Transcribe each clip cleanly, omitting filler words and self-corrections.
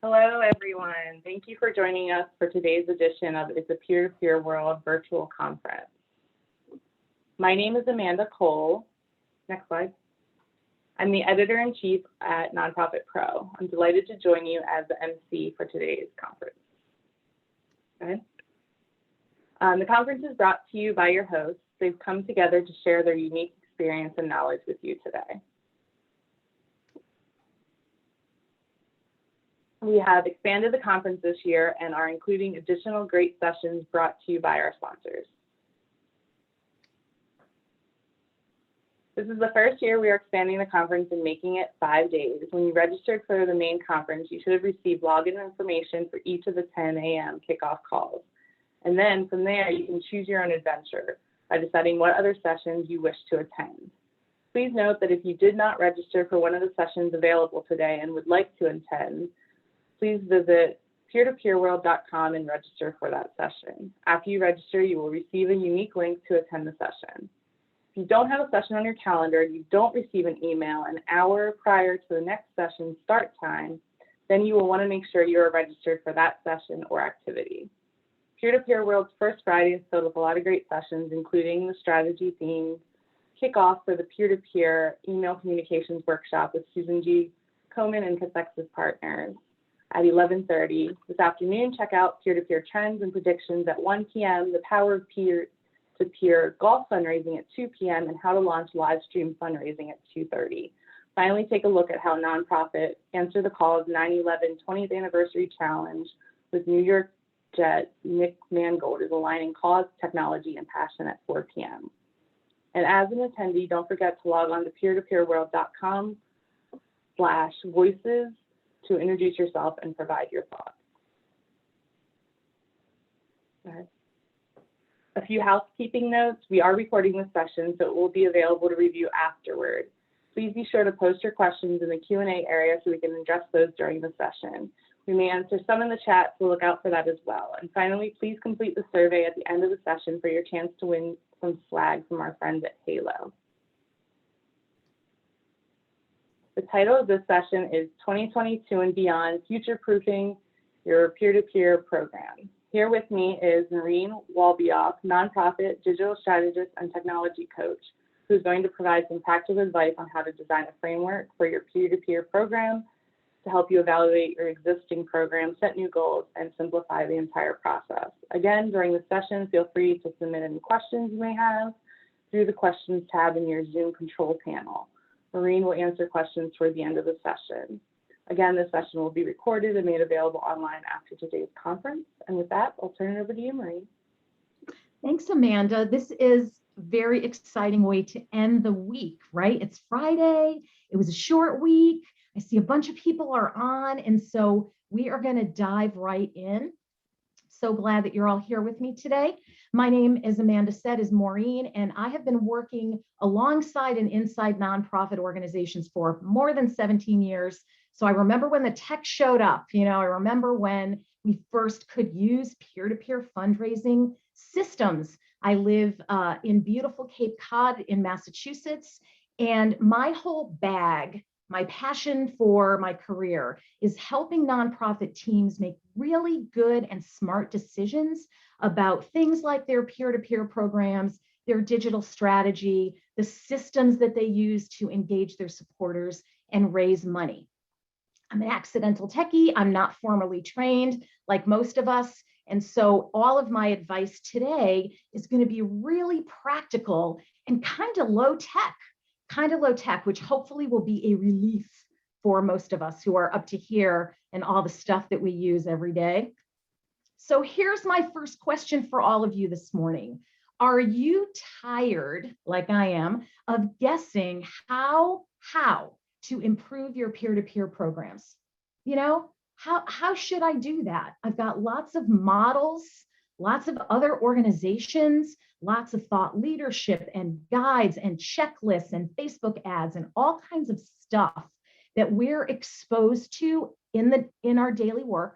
Hello, everyone. Thank you for joining us for today's edition of It's a Peer-to-Peer World virtual conference. My name is Amanda Cole. Next slide. I'm the editor-in-chief at Nonprofit Pro. I'm delighted to join you as the MC for today's conference. Go ahead. The conference is brought to you by your hosts. They've come together to share their unique experience and knowledge with you today. We have expanded the conference this year and are including additional great sessions brought to you by our sponsors. This is the first year we are expanding the conference and making it 5 days. When you registered for the main conference, you should have received login information for each of the 10 a.m. kickoff calls. And then from there, you can choose your own adventure by deciding what other sessions you wish to attend. Please note that if you did not register for one of the sessions available today and would like to attend, please visit peertopeerworld.com and register for that session. After you register, you will receive a unique link to attend the session. If you don't have a session on your calendar, you don't receive an email an hour prior to the next session start time, then you will want to make sure you are registered for that session or activity. Peer-to-Peer World's first Friday is filled with a lot of great sessions, including the strategy themed kickoff for the peer-to-peer email communications workshop with Susan G. Komen and Cathexis Partners at 11:30. This afternoon, check out peer-to-peer trends and predictions at 1 p.m., the power of peer-to-peer golf fundraising at 2 p.m., and how to launch live stream fundraising at 2:30. Finally, take a look at how nonprofit Answer the Call's 9/11 20th anniversary challenge with New York Jet Nick Mangold is aligning cause, technology, and passion at 4 p.m. And as an attendee, don't forget to log on to peertopeerworld.com/voices to introduce yourself and provide your thoughts. A few housekeeping notes. We are recording this session, so it will be available to review afterward. Please be sure to post your questions in the Q&A area so we can address those during the session. We may answer some in the chat, so look out for that as well. And finally, please complete the survey at the end of the session for your chance to win some swag from our friends at Halo. The title of this session is 2022 and Beyond, Future-Proofing Your Peer-to-Peer Program. Here with me is Maureen Wallbeoff, Nonprofit Digital Strategist and Technology Coach, who's going to provide some practical advice on how to design a framework for your peer-to-peer program to help you evaluate your existing program, set new goals, and simplify the entire process. Again, during the session, feel free to submit any questions you may have through the questions tab in your Zoom control panel. Maureen will answer questions toward the end of the session. Again, this session will be recorded and made available online after today's conference. And with that, I'll turn it over to you, Maureen. Thanks, Amanda. This is a very exciting way to end the week, right? It's Friday. It was a short week. I see a bunch of people are on, and so we are going to dive right in. So glad that you're all here with me today. My name, as Amanda said, is Maureen, and I have been working alongside and inside nonprofit organizations for more than 17 years. So I remember when the tech showed up, I remember when we first could use peer-to-peer fundraising systems. I live in beautiful Cape Cod in Massachusetts, and my whole bag, my passion for my career is helping nonprofit teams make really good and smart decisions about things like their peer-to-peer programs, their digital strategy, the systems that they use to engage their supporters and raise money. I'm an accidental techie. I'm not formally trained like most of us. And so all of my advice today is going to be really practical and kind of low tech, which hopefully will be a relief for most of us who are up to here and all the stuff that we use every day. So here's my first question for all of you this morning. Are you tired, like I am, of guessing how to improve your peer-to-peer programs? How should I do that? I've got lots of models, lots of other organizations, lots of thought leadership and guides and checklists and Facebook ads and all kinds of stuff that we're exposed to in our daily work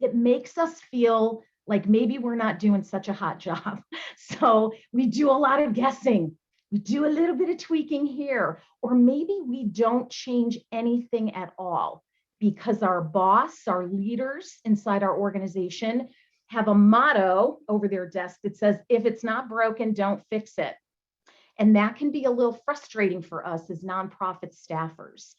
that makes us feel like maybe we're not doing such a hot job. So we do a lot of guessing. We do a little bit of tweaking here, or maybe we don't change anything at all because our boss, our leaders inside our organization have a motto over their desk that says, if it's not broken, don't fix it. And that can be a little frustrating for us as nonprofit staffers,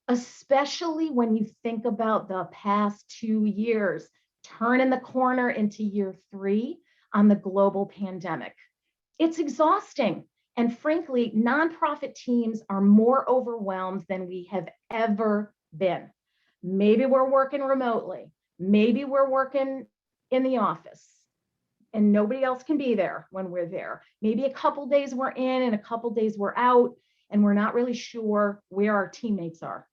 especially when you think about the past 2 years, turning the corner into year 3 on the global pandemic. It's exhausting. And frankly, nonprofit teams are more overwhelmed than we have ever been. Maybe we're working remotely. Maybe we're working in the office and nobody else can be there when we're there. Maybe a couple days we're in and a couple days we're out, and we're not really sure where our teammates are.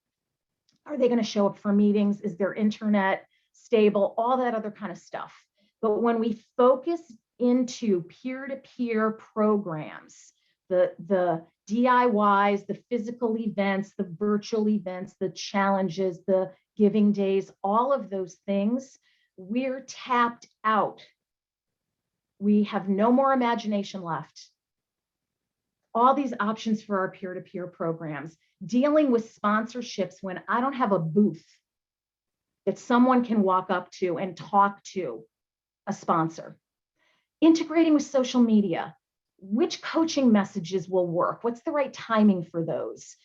Are they going to show up for meetings? Is their internet stable? All that other kind of stuff. But when we focus into peer-to-peer programs, the DIYs, the physical events, the virtual events, the challenges, the giving days, all of those things, we're tapped out. We have no more imagination left. All these options for our peer-to-peer programs, dealing with sponsorships when I don't have a booth that someone can walk up to and talk to a sponsor. Integrating with social media. Which coaching messages will work? What's the right timing for those?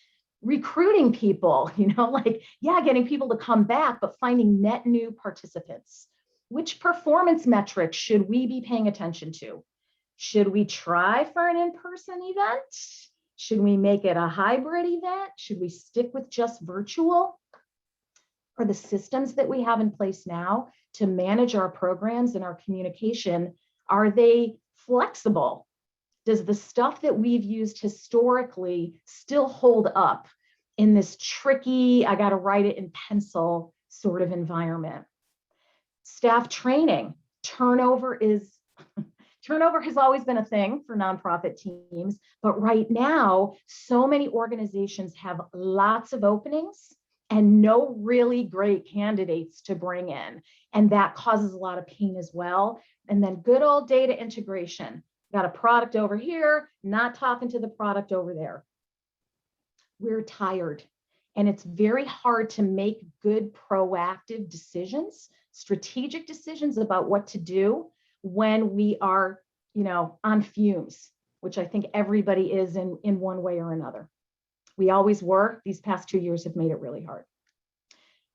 Recruiting people, getting people to come back, but finding net new participants. Which performance metrics should we be paying attention to? Should we try for an in-person event? Should we make it a hybrid event? Should we stick with just virtual? Are the systems that we have in place now to manage our programs and our communication, are they flexible? Does the stuff that we've used historically still hold up in this tricky, I got to write it in pencil sort of environment? Staff training, turnover has always been a thing for nonprofit teams, but right now, so many organizations have lots of openings and no really great candidates to bring in. And that causes a lot of pain as well. And then good old data integration. Got a product over here, not talking to the product over there. We're tired. And it's very hard to make good proactive decisions, strategic decisions about what to do when we are, on fumes, which I think everybody is in one way or another. We always were. These past 2 years have made it really hard.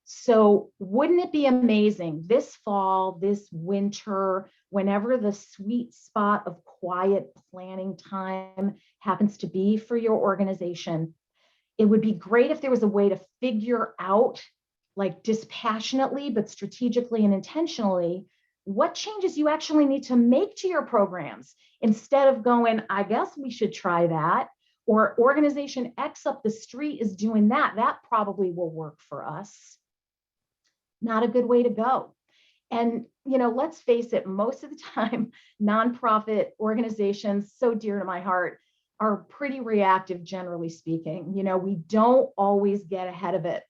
So wouldn't it be amazing this fall, this winter, whenever the sweet spot of quiet planning time happens to be for your organization, it would be great if there was a way to figure out, like dispassionately, but strategically and intentionally, what changes you actually need to make to your programs instead of going, I guess we should try that, or organization X up the street is doing that. That probably will work for us. Not a good way to go. And, let's face it, most of the time, nonprofit organizations, so dear to my heart, are pretty reactive, generally speaking. We don't always get ahead of it.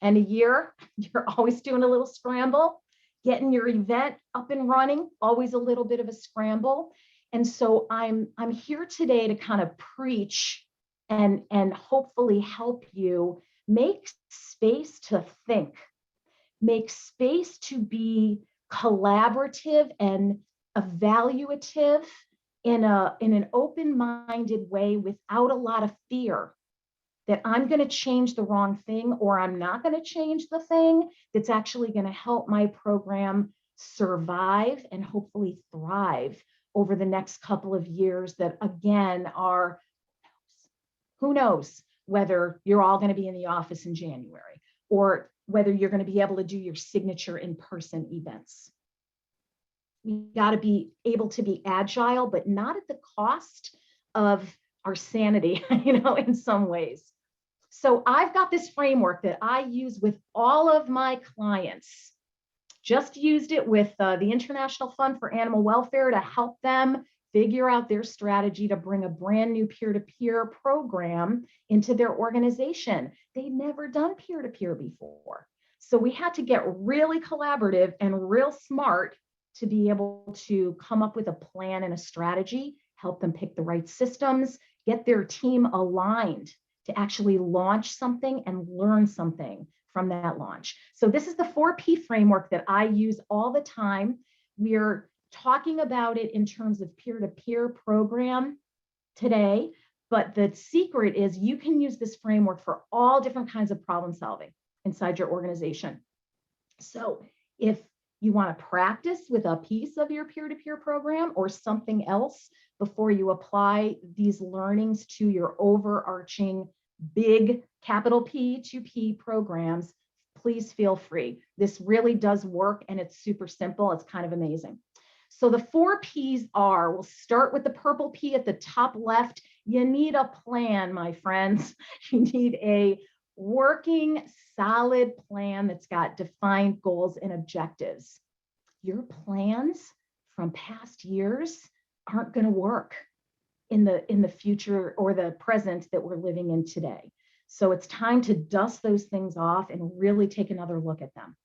And a year, you're always doing a little scramble, getting your event up and running, always a little bit of a scramble. And so I'm here today to kind of preach and hopefully help you make space to think, make space to be collaborative and evaluative in an open-minded way without a lot of fear that I'm going to change the wrong thing or I'm not going to change the thing that's actually going to help my program survive and hopefully thrive over the next couple of years that, again, are, who knows whether you're all going to be in the office in January or whether you're going to be able to do your signature in-person events. We got to be able to be agile, but not at the cost of our sanity, in some ways. So I've got this framework that I use with all of my clients. Just used it with the International Fund for Animal Welfare to help them figure out their strategy to bring a brand new peer-to-peer program into their organization. They'd never done peer-to-peer before. So we had to get really collaborative and real smart to be able to come up with a plan and a strategy, help them pick the right systems, get their team aligned to actually launch something and learn something from that launch. So this is the 4P framework that I use all the time. We're talking about it in terms of peer-to-peer program today, but the secret is you can use this framework for all different kinds of problem solving inside your organization. So if you want to practice with a piece of your peer-to-peer program or something else before you apply these learnings to your overarching big capital P2P programs, please feel free. This really does work and it's super simple. It's kind of amazing. So the 4 Ps are, we'll start with the purple P at the top left. You need a plan, my friends. You need a working, solid plan that's got defined goals and objectives. Your plans from past years aren't going to work in the future or the present that we're living in today. So it's time to dust those things off and really take another look at them.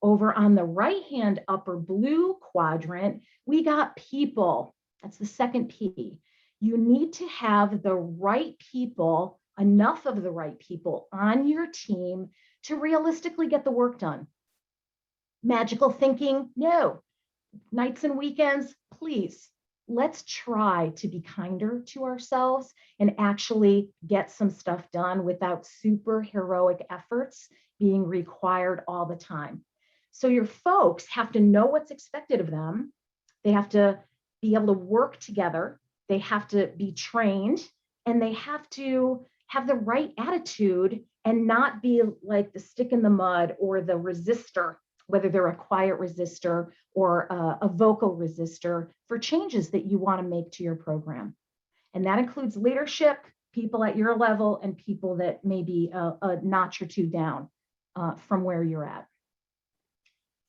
Over on the right-hand upper blue quadrant, we got people. That's the second P. You need to have the right people, enough of the right people on your team to realistically get the work done. Magical thinking, no. Nights and weekends, please. Let's try to be kinder to ourselves and actually get some stuff done without super heroic efforts being required all the time. So your folks have to know what's expected of them. They have to be able to work together. They have to be trained, and they have to have the right attitude and not be like the stick in the mud or the resistor, whether they're a quiet resistor or a vocal resistor for changes that you want to make to your program. And that includes leadership, people at your level, and people that may be a notch or two down from where you're at.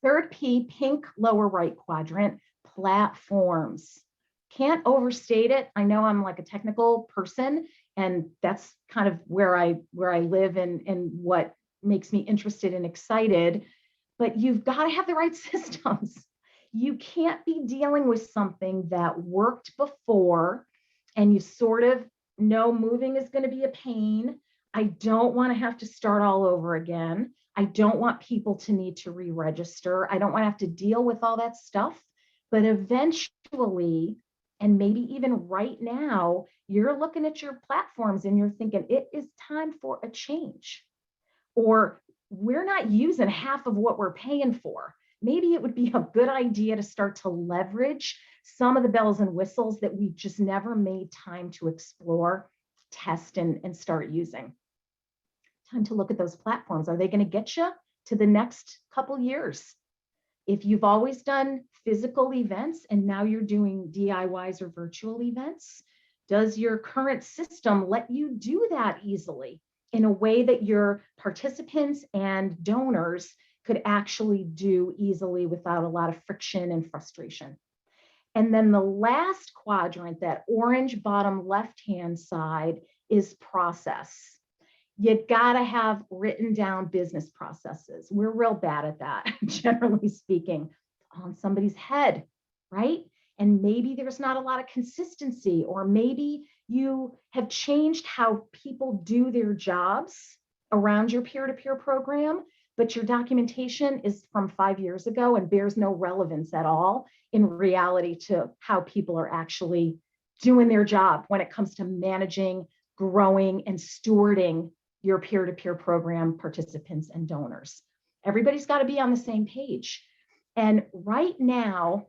Third P, pink lower right quadrant, platforms. Can't overstate it. I know I'm like a technical person, and that's kind of where I live and what makes me interested and excited. But you've got to have the right systems. You can't be dealing with something that worked before and you sort of know moving is going to be a pain. I don't want to have to start all over again. I don't want people to need to re-register. I don't want to have to deal with all that stuff. But eventually, and maybe even right now, you're looking at your platforms and you're thinking, it is time for a change. Or we're not using half of what we're paying for. Maybe it would be a good idea to start to leverage some of the bells and whistles that we just never made time to explore, test, and start using. Time to look at those platforms. Are they going to get you to the next couple years? If you've always done physical events and now you're doing DIYs or virtual events, does your current system let you do that easily in a way that your participants and donors could actually do easily without a lot of friction and frustration? And then the last quadrant, that orange bottom left-hand side, is process. You gotta have written down business processes. We're real bad at that, generally speaking, on somebody's head, right? And maybe there's not a lot of consistency, or maybe you have changed how people do their jobs around your peer-to-peer program, but your documentation is from 5 years ago and bears no relevance at all in reality to how people are actually doing their job when it comes to managing, growing, and stewarding your peer-to-peer program participants and donors. Everybody's got to be on the same page. And right now,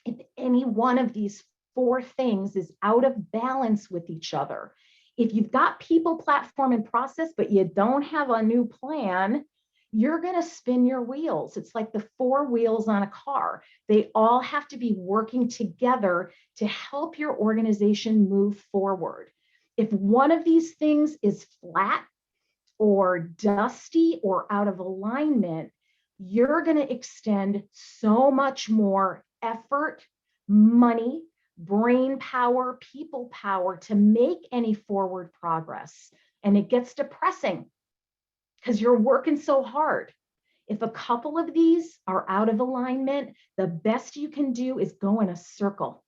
if any one of these 4 things is out of balance with each other, if you've got people, platform, and process, but you don't have a new plan, you're going to spin your wheels. It's like the 4 wheels on a car. They all have to be working together to help your organization move forward. If one of these things is flat or dusty or out of alignment, you're going to extend so much more effort, money, brain power, people power to make any forward progress. And it gets depressing because you're working so hard. If a couple of these are out of alignment, the best you can do is go in a circle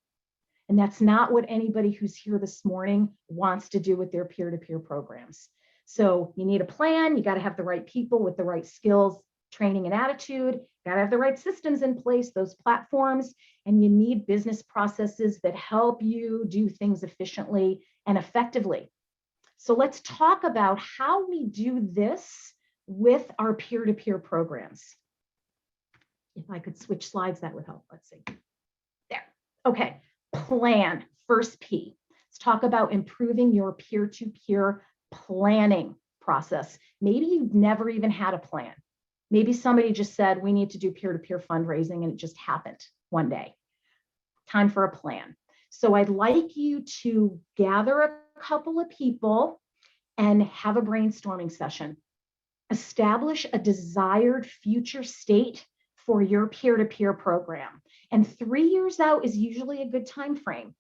And that's not what anybody who's here this morning wants to do with their peer-to-peer programs. So you need a plan. You got to have the right people with the right skills, training, and attitude. Got to have the right systems in place, those platforms, and you need business processes that help you do things efficiently and effectively. So let's talk about how we do this with our peer-to-peer programs. If I could switch slides, that would help. Let's see. There. Okay. Plan. First P. Let's talk about improving your peer-to-peer planning process. Maybe you've never even had a plan. Maybe somebody just said, we need to do peer-to-peer fundraising, and it just happened one day. Time for a plan. So I'd like you to gather a couple of people and have a brainstorming session. Establish a desired future state for your peer-to-peer program. And 3 years out is usually a good time frame.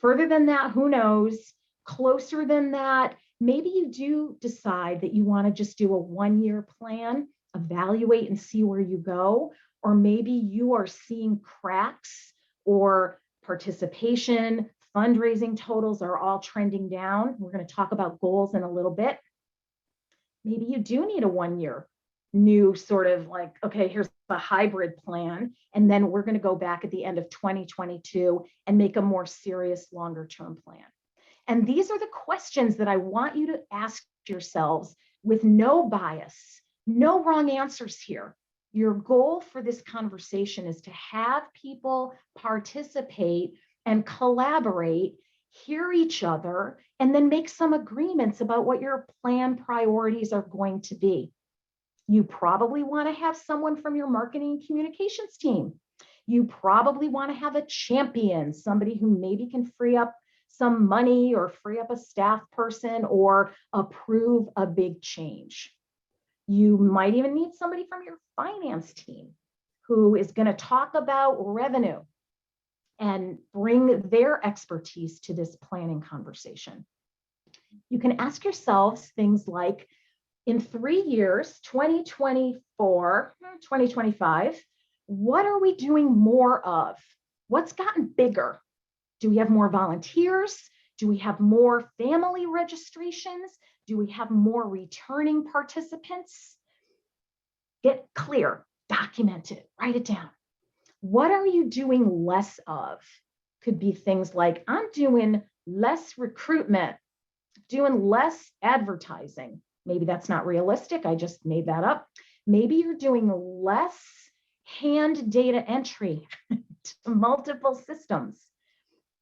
Further than that, who knows? Closer than that, maybe you do decide that you want to just do a 1-year plan, evaluate and see where you go, or maybe you are seeing cracks or participation, fundraising totals are all trending down. We're going to talk about goals in a little bit. Maybe you do need a 1-year new sort of like, okay, here's a hybrid plan. And then we're going to go back at the end of 2022 and make a more serious longer term plan. And these are the questions that I want you to ask yourselves with no bias, no wrong answers here. Your goal for this conversation is to have people participate and collaborate, hear each other, and then make some agreements about what your plan priorities are going to be. You probably want to have someone from your marketing and communications team. You probably want to have a champion, somebody who maybe can free up some money or free up a staff person or approve a big change. You might even need somebody from your finance team who is going to talk about revenue and bring their expertise to this planning conversation. You can ask yourselves things like, in 3 years, 2024, 2025, what are we doing more of? What's gotten bigger? Do we have more volunteers? Do we have more family registrations? Do we have more returning participants? Get clear, document it, write it down. What are you doing less of? Could be things like, I'm doing less recruitment, doing less advertising. Maybe that's not realistic. I just made that up. Maybe you're doing less hand data entry to multiple systems.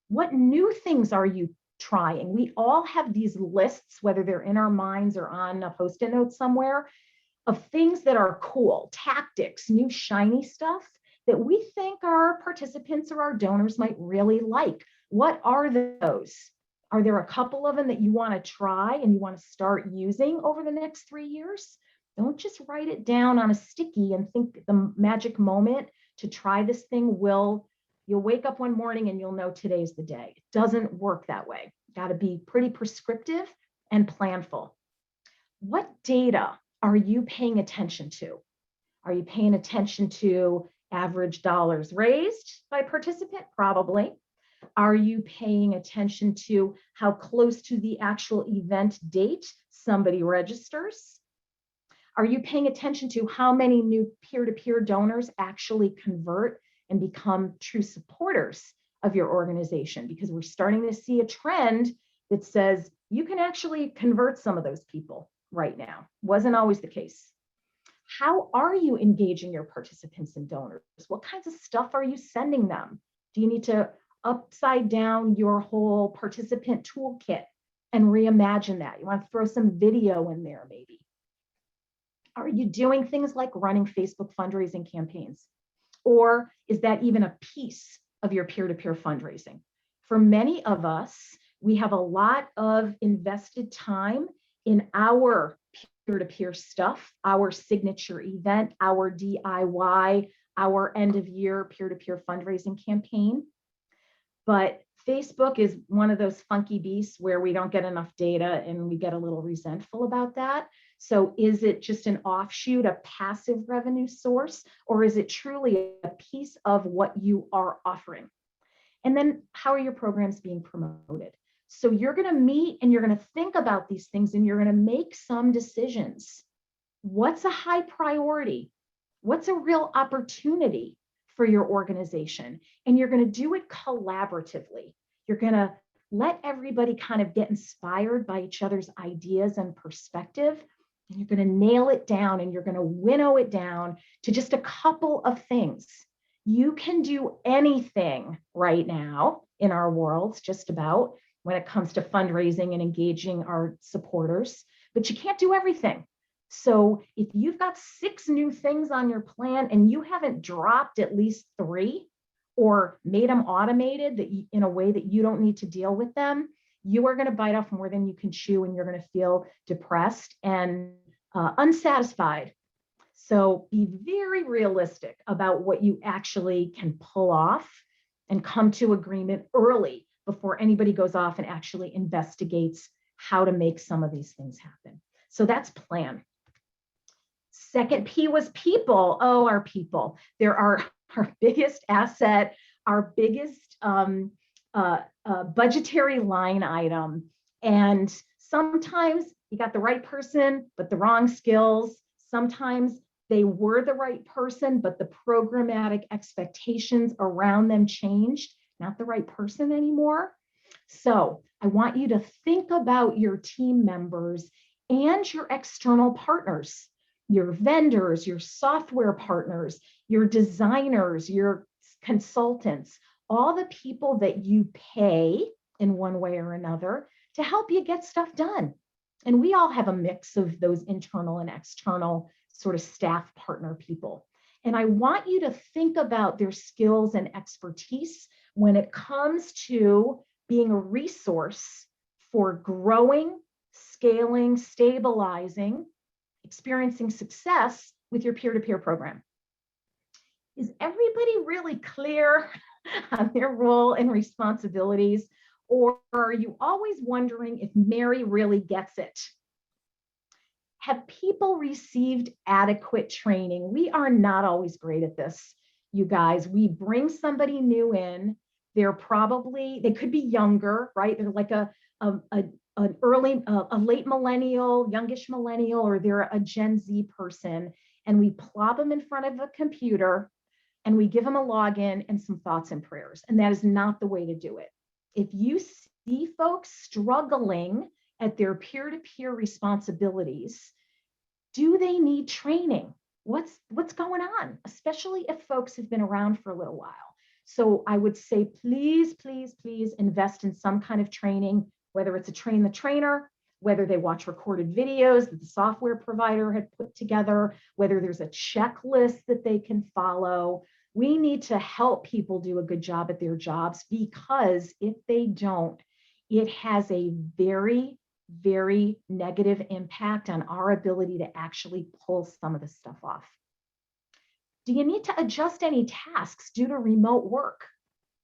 What new things are you trying? We all have these lists, whether they're in our minds or on a Post-it note somewhere, of things that are cool, tactics, new shiny stuff that we think our participants or our donors might really like. What are those? Are there a couple of them that you want to try and you want to start using over the next 3 years? Don't just write it down on a sticky and think the magic moment to try this thing you'll wake up one morning and you'll know today's the day. It doesn't work that way. Got to be pretty prescriptive and planful. What data are you paying attention to? Are you paying attention to average dollars raised by participant? Probably. Are you paying attention to how close to the actual event date somebody registers? Are you paying attention to how many new peer-to-peer donors actually convert and become true supporters of your organization? Because we're starting to see a trend that says you can actually convert some of those people right now. Wasn't always the case. How are you engaging your participants and donors? What kinds of stuff are you sending them? Do you need to upside down your whole participant toolkit and reimagine that? You want to throw some video in there maybe. Are you doing things like running Facebook fundraising campaigns? Or is that even a piece of your peer-to-peer fundraising? For many of us, we have a lot of invested time in our peer-to-peer stuff, our signature event, our DIY, our end of year peer-to-peer fundraising campaign. But Facebook is one of those funky beasts where we don't get enough data and we get a little resentful about that. So is it just an offshoot, a passive revenue source, or is it truly a piece of what you are offering? And then how are your programs being promoted? So you're going to meet and you're going to think about these things and you're going to make some decisions. What's a high priority? What's a real opportunity for your organization? And you're going to do it collaboratively. You're going to let everybody kind of get inspired by each other's ideas and perspective. And you're going to nail it down and you're going to winnow it down to just a couple of things. You can do anything right now in our world, just about, when it comes to fundraising and engaging our supporters, but you can't do everything. So if you've got 6 new things on your plan and you haven't dropped at least 3 or made them automated that in a way that you don't need to deal with them, you are going to bite off more than you can chew and you're going to feel depressed and unsatisfied. So be very realistic about what you actually can pull off and come to agreement early before anybody goes off and actually investigates how to make some of these things happen. So that's plan. Second P was people. Oh, our people. They're our biggest asset, our biggest budgetary line item. And sometimes you got the right person, but the wrong skills. Sometimes they were the right person, but the programmatic expectations around them changed, not the right person anymore. So I want you to think about your team members and your external partners, your vendors, your software partners, your designers, your consultants, all the people that you pay in one way or another to help you get stuff done. And we all have a mix of those internal and external sort of staff partner people. And I want you to think about their skills and expertise when it comes to being a resource for growing, scaling, stabilizing, experiencing success with your peer-to-peer program. Is everybody really clear on their role and responsibilities? Or are you always wondering if Mary really gets it? Have people received adequate training? We are not always great at this, you guys. We bring somebody new in. They could be younger, right? They're like a late millennial, youngish millennial, or they're a Gen Z person. And we plop them in front of a computer and we give them a login and some thoughts and prayers. And that is not the way to do it. If you see folks struggling at their peer-to-peer responsibilities, do they need training? What's going on, especially if folks have been around for a little while? So I would say, please, please, please invest in some kind of training, whether it's a train the trainer, whether they watch recorded videos that the software provider had put together, whether there's a checklist that they can follow. We need to help people do a good job at their jobs, because if they don't, it has a very, very negative impact on our ability to actually pull some of this stuff off. Do you need to adjust any tasks due to remote work?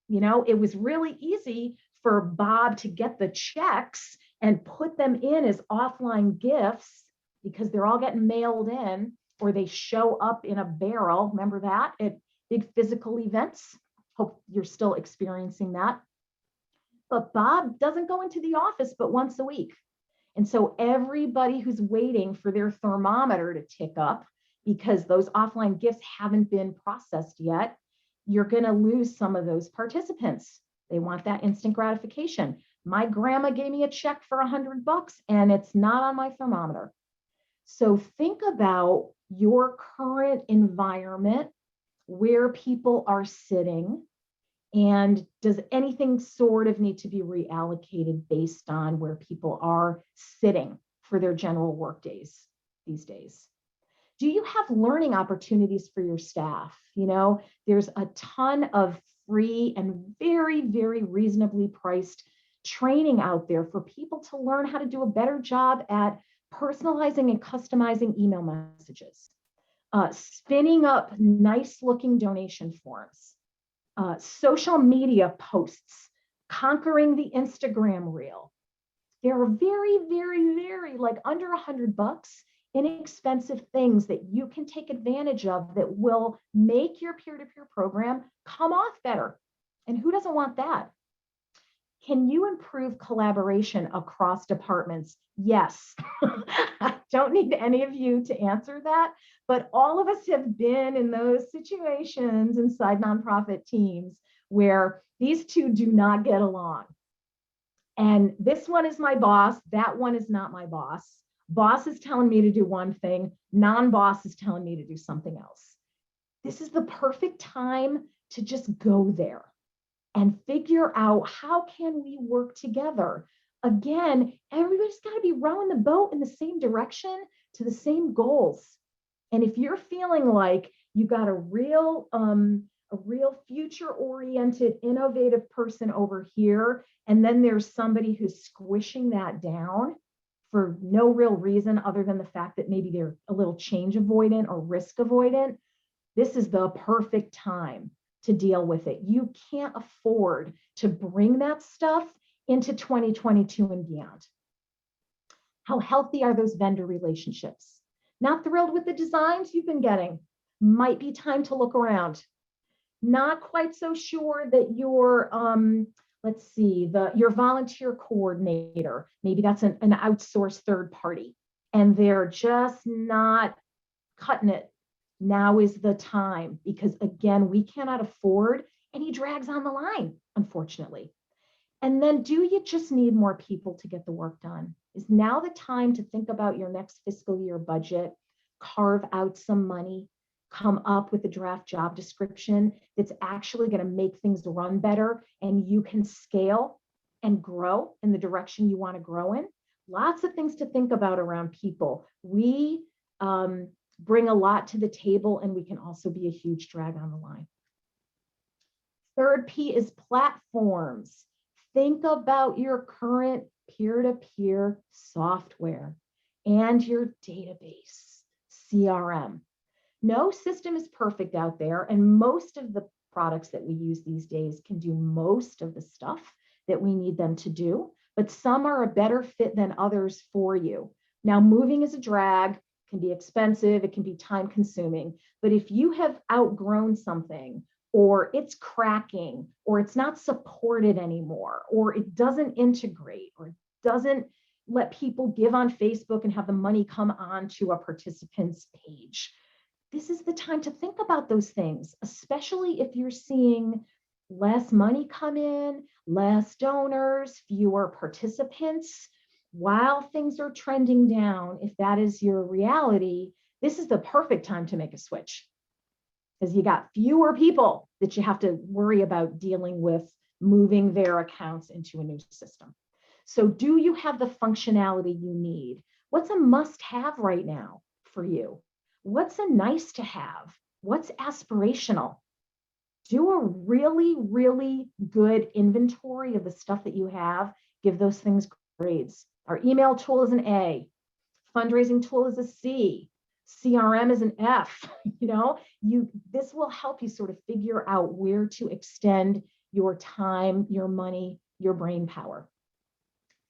You know, it was really easy for Bob to get the checks and put them in as offline gifts because they're all getting mailed in, or they show up in a barrel. Remember that at big physical events? Hope you're still experiencing that. But Bob doesn't go into the office but once a week. And so everybody who's waiting for their thermometer to tick up because those offline gifts haven't been processed yet, you're going to lose some of those participants. They want that instant gratification. My grandma gave me a check for $100 and it's not on my thermometer. So think about your current environment, where people are sitting, and does anything sort of need to be reallocated based on where people are sitting for their general work days these days? Do you have learning opportunities for your staff? You know, there's a ton of free and very, very reasonably priced training out there for people to learn how to do a better job at personalizing and customizing email messages, spinning up nice looking donation forms, social media posts, conquering the Instagram reel. There are very, very, very, like under $100, inexpensive things that you can take advantage of that will make your peer-to-peer program come off better. And who doesn't want that? Can you improve collaboration across departments? Yes. I don't need any of you to answer that, but all of us have been in those situations inside nonprofit teams where these two do not get along. And this one is my boss, that one is not my boss. Boss is telling me to do one thing, non-boss is telling me to do something else. This is the perfect time to just go there and figure out how can we work together. Again, everybody's got to be rowing the boat in the same direction to the same goals. And if you're feeling like you got a real future-oriented, innovative person over here, and then there's somebody who's squishing that down for no real reason other than the fact that maybe they're a little change avoidant or risk avoidant, this is the perfect time to deal with it. You can't afford to bring that stuff into 2022 and beyond. How healthy are those vendor relationships? Not thrilled with the designs you've been getting? Might be time to look around. Not quite so sure that your, your volunteer coordinator, maybe that's an outsourced third party, and they're just not cutting it. Now is the time, because again, we cannot afford any drags on the line, unfortunately. And then do you just need more people to get the work done? Is now the time to think about your next fiscal year budget, carve out some money, come up with a draft job description that's actually going to make things run better and you can scale and grow in the direction you want to grow in? Lots of things to think about around people. We bring a lot to the table, and we can also be a huge drag on the line. Third P is platforms. Think about your current peer-to-peer software and your database, CRM. No system is perfect out there, and most of the products that we use these days can do most of the stuff that we need them to do, but some are a better fit than others for you. Now, moving is a drag, can be expensive, it can be time consuming, but if you have outgrown something, or it's cracking, or it's not supported anymore, or it doesn't integrate, or it doesn't let people give on Facebook and have the money come on to a participant's page, this is the time to think about those things, especially if you're seeing less money come in, less donors, fewer participants. While things are trending down, if that is your reality, this is the perfect time to make a switch, because you got fewer people that you have to worry about dealing with moving their accounts into a new system. So do you have the functionality you need? What's a must-have right now for you? What's a nice to have? What's aspirational? Do a really, really good inventory of the stuff that you have. Give those things grades. Our email tool is an A. Fundraising tool is a C. CRM is an F. This will help you sort of figure out where to extend your time, your money, your brain power.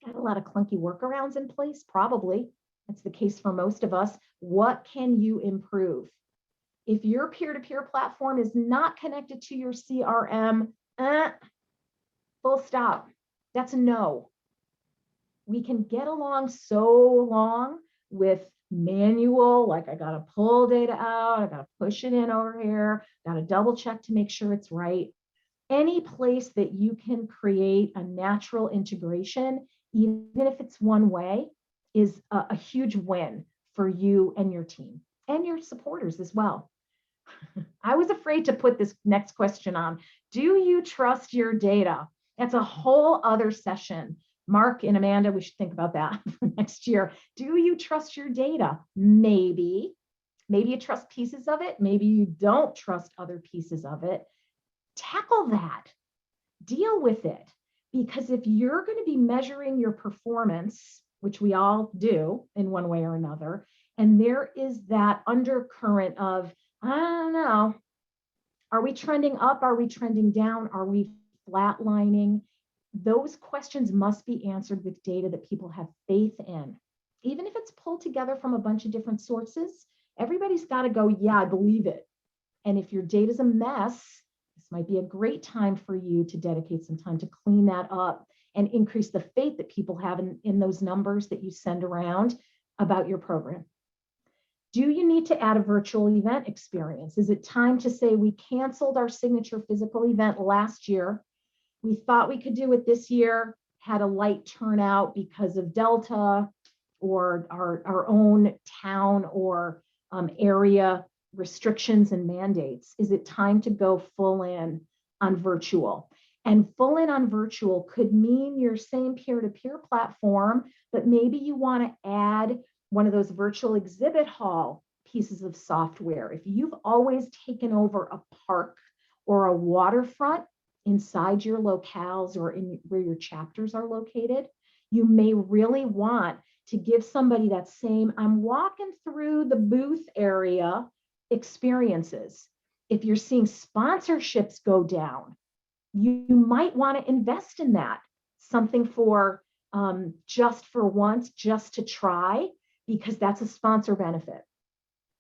Got a lot of clunky workarounds in place? Probably. That's the case for most of us. What can you improve? If your peer-to-peer platform is not connected to your CRM, full stop. That's a no. We can get along so long with manual, like I got to pull data out, I got to push it in over here, got to double check to make sure it's right. Any place that you can create a natural integration, even if it's one way, is a huge win for you and your team and your supporters as well. I was afraid to put this next question on. Do you trust your data? That's a whole other session. Mark and Amanda, we should think about that for next year. Do you trust your data? Maybe. Maybe you trust pieces of it. Maybe you don't trust other pieces of it. Tackle that. Deal with it. Because if you're going to be measuring your performance, which we all do in one way or another, and there is that undercurrent of, I don't know, are we trending up? Are we trending down? Are we flatlining? Those questions must be answered with data that people have faith in. Even if it's pulled together from a bunch of different sources, everybody's got to go, yeah, I believe it. And if your data's a mess, this might be a great time for you to dedicate some time to clean that up and increase the faith that people have in those numbers that you send around about your program. Do you need to add a virtual event experience? Is it time to say we canceled our signature physical event last year? We thought we could do it this year, had a light turnout because of Delta or our own town or area restrictions and mandates. Is it time to go full in on virtual? And full in on virtual could mean your same peer-to-peer platform, but maybe you want to add one of those virtual exhibit hall pieces of software. If you've always taken over a park or a waterfront inside your locales or in where your chapters are located, you may really want to give somebody that same, I'm walking through the booth area experiences. If you're seeing sponsorships go down, you might want to invest in that. Something for just for once, just to try, because that's a sponsor benefit.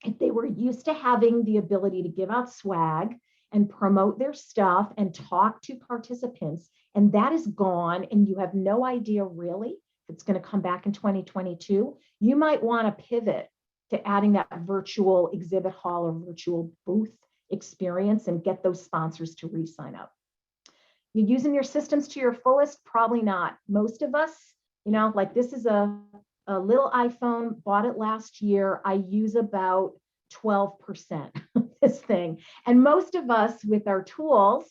If they were used to having the ability to give out swag and promote their stuff and talk to participants, and that is gone, and you have no idea really if it's going to come back in 2022, you might want to pivot to adding that virtual exhibit hall or virtual booth experience and get those sponsors to re-sign up. You're using your systems to your fullest? Probably not. Most of us, like this is a little iPhone, bought it last year. I use about 12% of this thing. And most of us with our tools,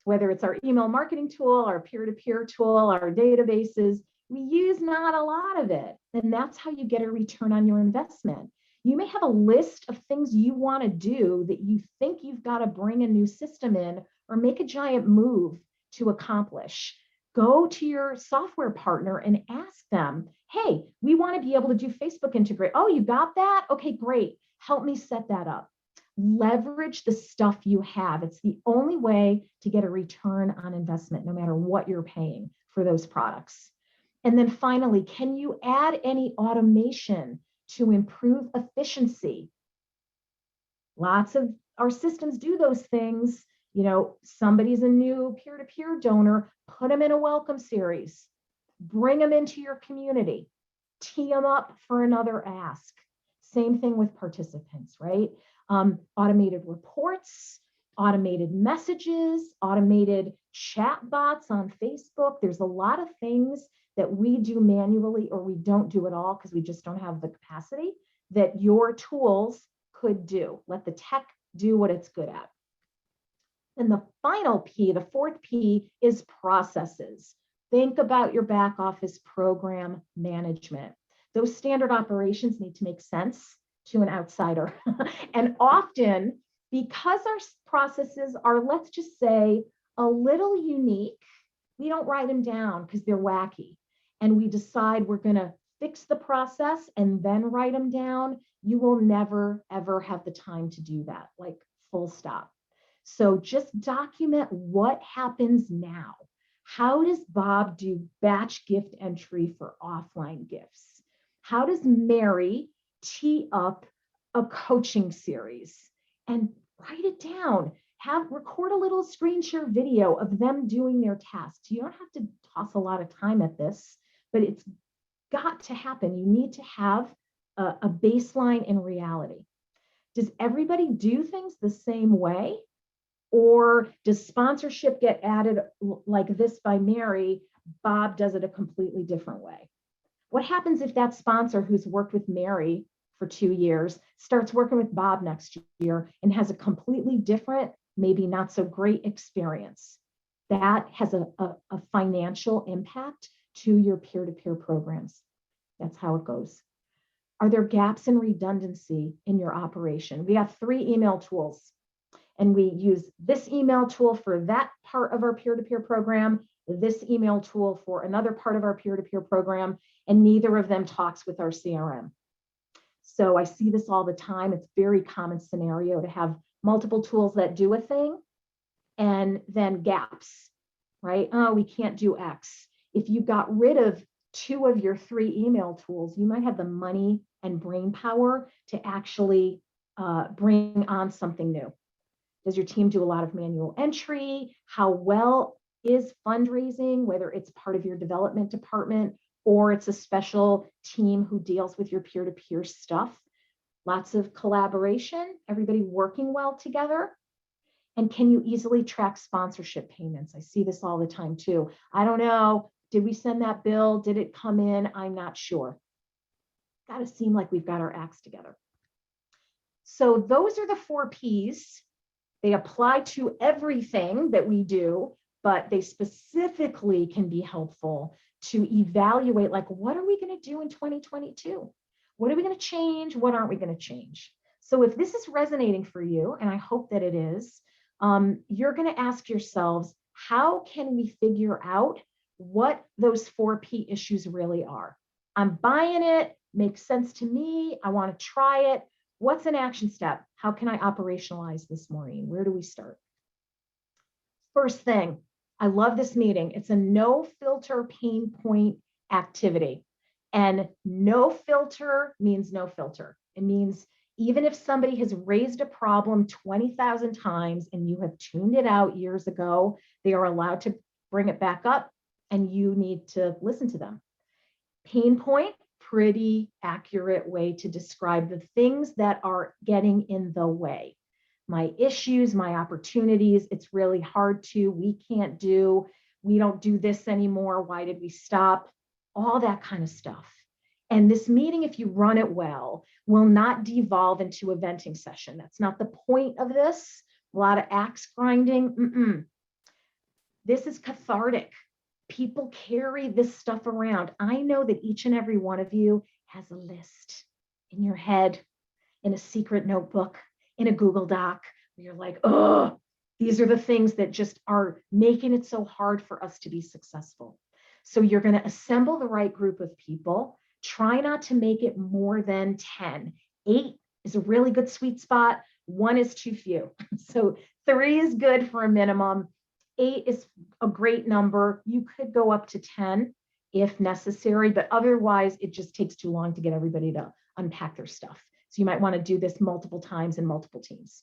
whether it's our email marketing tool, our peer-to-peer tool, our databases, we use not a lot of it. And that's how you get a return on your investment. You may have a list of things you want to do that you think you've got to bring a new system in or make a giant move to accomplish. Go to your software partner and ask them, hey, we want to be able to do Facebook integrate. Oh, you got that? Okay, great. Help me set that up. Leverage the stuff you have. It's the only way to get a return on investment, no matter what you're paying for those products. And then finally, can you add any automation to improve efficiency? Lots of our systems do those things. Somebody's a new peer-to-peer donor, put them in a welcome series, bring them into your community, tee them up for another ask. Same thing with participants, right? Automated reports, automated messages, automated chat bots on Facebook. There's a lot of things that we do manually or we don't do at all because we just don't have the capacity that your tools could do. Let the tech do what it's good at. And the final P, the fourth P, is processes. Think about your back office program management. Those standard operations need to make sense to an outsider. And often, because our processes are, let's just say, a little unique, we don't write them down because they're wacky. And we decide we're going to fix the process and then write them down. You will never, ever have the time to do that, like full stop. So just document what happens now. How does Bob do batch gift entry for offline gifts? How does Mary tee up a coaching series? And write it down. Record a little screen share video of them doing their tasks. You don't have to toss a lot of time at this, but it's got to happen. You need to have a baseline in reality. Does everybody do things the same way? Or does sponsorship get added like this by Mary? Bob does it a completely different way. What happens if that sponsor who's worked with Mary for 2 years starts working with Bob next year and has a completely different, maybe not so great experience? That has a financial impact to your peer-to-peer programs. That's how it goes. Are there gaps in redundancy in your operation? We have 3 email tools. And we use this email tool for that part of our peer-to-peer program, this email tool for another part of our peer-to-peer program, and neither of them talks with our CRM. So I see this all the time. It's a very common scenario to have multiple tools that do a thing and then gaps, right? Oh, we can't do X. If you got rid of 2 of your 3 email tools, you might have the money and brain power to actually bring on something new. Does your team do a lot of manual entry? How well is fundraising, whether it's part of your development department or it's a special team who deals with your peer-to-peer stuff? Lots of collaboration, everybody working well together. And can you easily track sponsorship payments? I see this all the time too. I don't know, did we send that bill? Did it come in? I'm not sure. Got to seem like we've got our acts together. So those are the 4 Ps. They apply to everything that we do, but they specifically can be helpful to evaluate, like, what are we going to do in 2022? What are we going to change? What aren't we going to change? So if this is resonating for you, and I hope that it is, you're going to ask yourselves, how can we figure out what those 4 P issues really are? I'm buying it, makes sense to me, I want to try it. What's an action step? How can I operationalize this, Maureen? Where do we start? First thing, I love this meeting. It's a no filter pain point activity. And no filter means no filter. It means even if somebody has raised a problem 20,000 times and you have tuned it out years ago, they are allowed to bring it back up and you need to listen to them. Pain point, pretty accurate way to describe the things that are getting in the way. My issues, my opportunities, it's really hard to, we can't do, we don't do this anymore, why did we stop? All that kind of stuff. And this meeting, if you run it well, will not devolve into a venting session. That's not the point of this. A lot of axe grinding. This is cathartic. People carry this stuff around. I know that each and every one of you has a list in your head, in a secret notebook, in a Google Doc, where you're like, oh, these are the things that just are making it so hard for us to be successful. So you're going to assemble the right group of people. Try not to make it more than 10. 8 is a really good sweet spot. 1 is too few. So 3 is good for a minimum. 8 is a great number. You could go up to 10 if necessary, but otherwise it just takes too long to get everybody to unpack their stuff. So you might want to do this multiple times in multiple teams.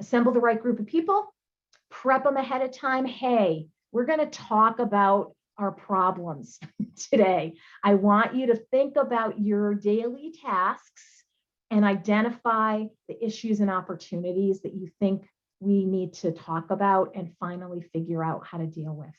Assemble the right group of people, prep them ahead of time. Hey, we're going to talk about our problems today. I want you to think about your daily tasks and identify the issues and opportunities that you think we need to talk about and finally figure out how to deal with.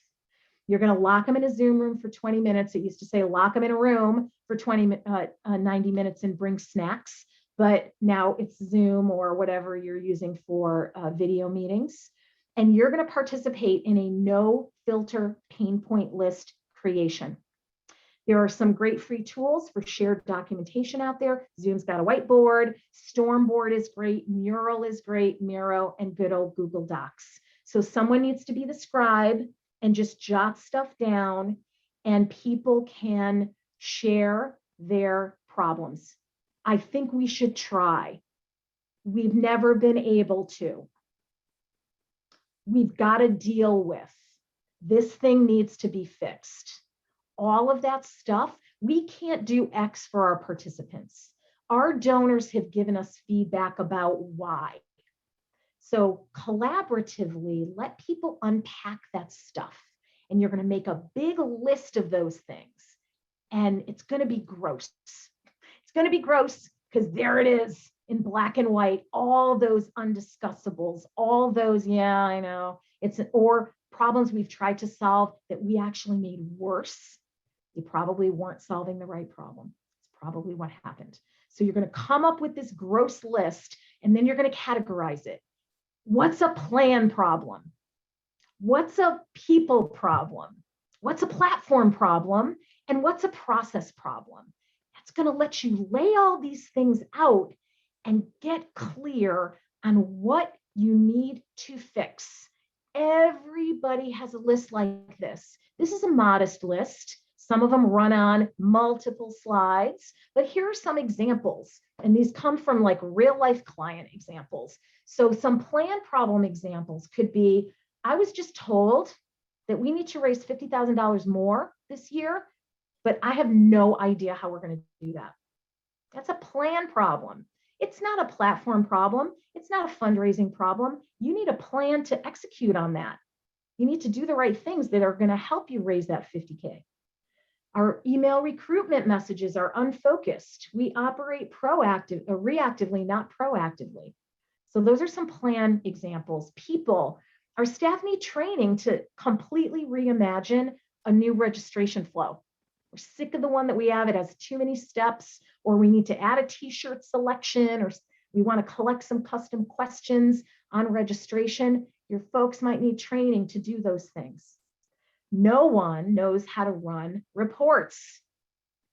You're going to lock them in a Zoom room for 20 minutes. It used to say lock them in a room for 90 minutes and bring snacks, but now it's Zoom or whatever you're using for video meetings. And you're going to participate in a no filter pain point list creation. There are some great free tools for shared documentation out there. Zoom's got a whiteboard, Stormboard is great, Mural is great, Miro, and good old Google Docs. So someone needs to be the scribe and just jot stuff down, and people can share their problems. I think we should try. We've never been able to. We've got to deal with. This thing needs to be fixed. All of that stuff, we can't do X for our participants. Our donors have given us feedback about why. So collaboratively, let people unpack that stuff. And you're going to make a big list of those things. And it's going to be gross. It's going to be gross because there it is in black and white, all those undiscussables, all those, yeah, I know, or problems we've tried to solve that we actually made worse. You probably weren't solving the right problem. It's probably what happened. So you're going to come up with this gross list, and then you're going to categorize it. What's a plan problem? What's a people problem? What's a platform problem? And what's a process problem? That's going to let you lay all these things out and get clear on what you need to fix. Everybody has a list like this. This is a modest list. Some of them run on multiple slides, but here are some examples. And these come from like real life client examples. So some plan problem examples could be, I was just told that we need to raise $50,000 more this year, but I have no idea how we're going to do that. That's a plan problem. It's not a platform problem. It's It's not a fundraising problem. You need a plan to execute on that. You need to do the right things that are going to help you raise that 50K. Our email recruitment messages are unfocused. We operate reactively, not proactively. So those are some plan examples. People, our staff need training to completely reimagine a new registration flow. We're sick of the one that we have. It has too many steps, or we need to add a t-shirt selection, or we want to collect some custom questions on registration. Your folks might need training to do those things. No one knows how to run reports.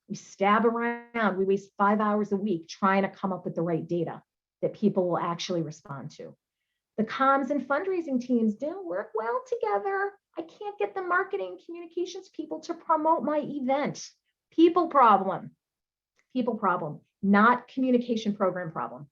We stab around. We waste 5 hours a week trying to come up with the right data that people will actually respond to. The comms and fundraising teams don't work well together. I can't get the marketing communications people to promote my event. People problem, not communication program problem.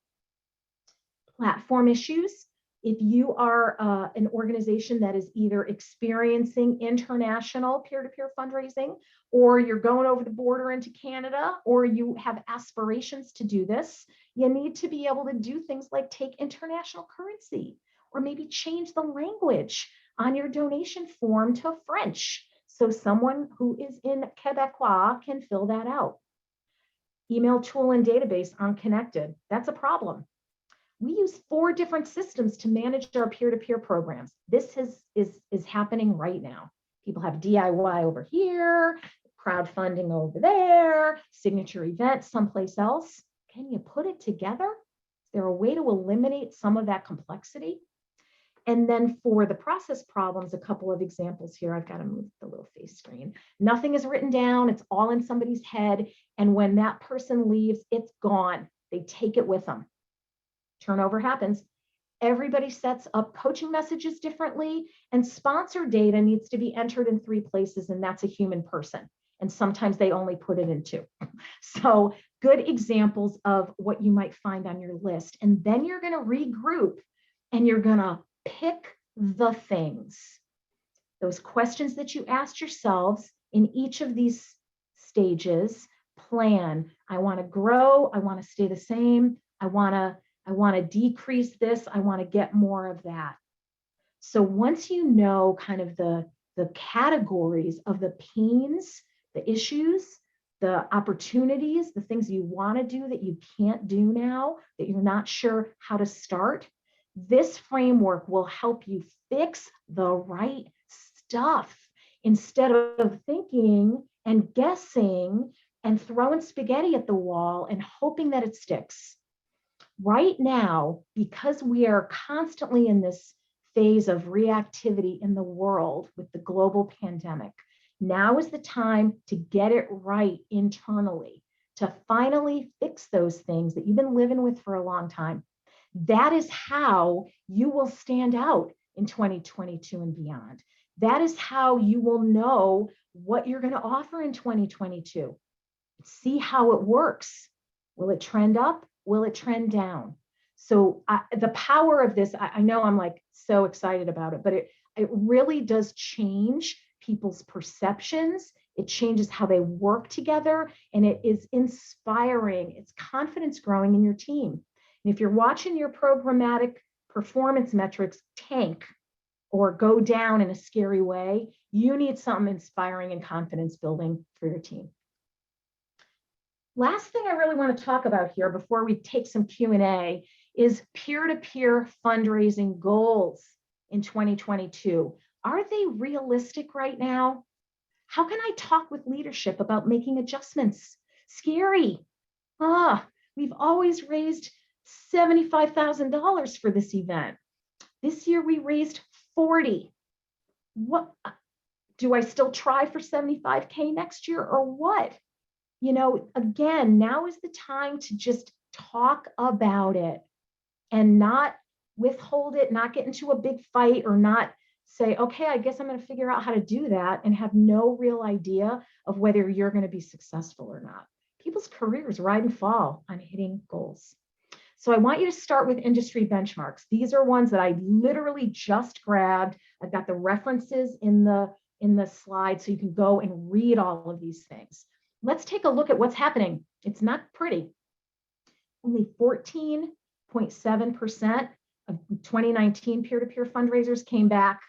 Platform issues. If you are an organization that is either experiencing international peer-to-peer fundraising, or you're going over the border into Canada, or you have aspirations to do this, you need to be able to do things like take international currency, or maybe change the language on your donation form to French, so someone who is in Quebecois can fill that out. Email tool and database unconnected. That's a problem. We use 4 different systems to manage our peer-to-peer programs. This is happening right now. People have DIY over here, crowdfunding over there, signature events someplace else. Can you put it together? Is there a way to eliminate some of that complexity? And then for the process problems, a couple of examples here. I've got to move the little face screen. Nothing is written down. It's all in somebody's head. And when that person leaves, it's gone. They take it with them. Turnover happens. Everybody sets up coaching messages differently, and sponsor data needs to be entered in 3 places, and that's a human person. And sometimes they only put it in 2. So good examples of what you might find on your list. And then you're going to regroup and you're going to pick the things. Those questions that you asked yourselves in each of these stages. Plan. I want to grow. I want to stay the same. I want to decrease this. I want to get more of that. So once you know kind of the categories of the pains, the issues, the opportunities, the things you want to do that you can't do now, that you're not sure how to start, this framework will help you fix the right stuff instead of thinking and guessing and throwing spaghetti at the wall and hoping that it sticks. Right now, because we are constantly in this phase of reactivity in the world with the global pandemic, now is the time to get it right internally, to finally fix those things that you've been living with for a long time. That is how you will stand out in 2022 and beyond. That is how you will know what you're going to offer in 2022. See how it works. Will it trend up? Will it trend down? So the power of this, I know I'm like so excited about it, but it really does change people's perceptions. It changes how they work together, and it is inspiring. It's confidence growing in your team. And if you're watching your programmatic performance metrics tank or go down in a scary way, you need something inspiring and confidence building for your team. Last thing I really want to talk about here before we take some Q&A is peer-to-peer fundraising goals in 2022. Are they realistic right now? How can I talk with leadership about making adjustments? Scary. We've always raised $75,000 for this event. This year we raised 40. What do I still try for 75K next year or what? You know, again, now is the time to just talk about it and not withhold it, not get into a big fight, or not say, okay, I guess I'm going to figure out how to do that, and have no real idea of whether you're going to be successful or not. People's careers rise and fall on hitting goals. So I want you to start with industry benchmarks. These are ones that I literally just grabbed. I've got the references in the slide so you can go and read all of these things. Let's take a look at what's happening. It's not pretty. Only 14 0.7% of 2019 peer-to-peer fundraisers came back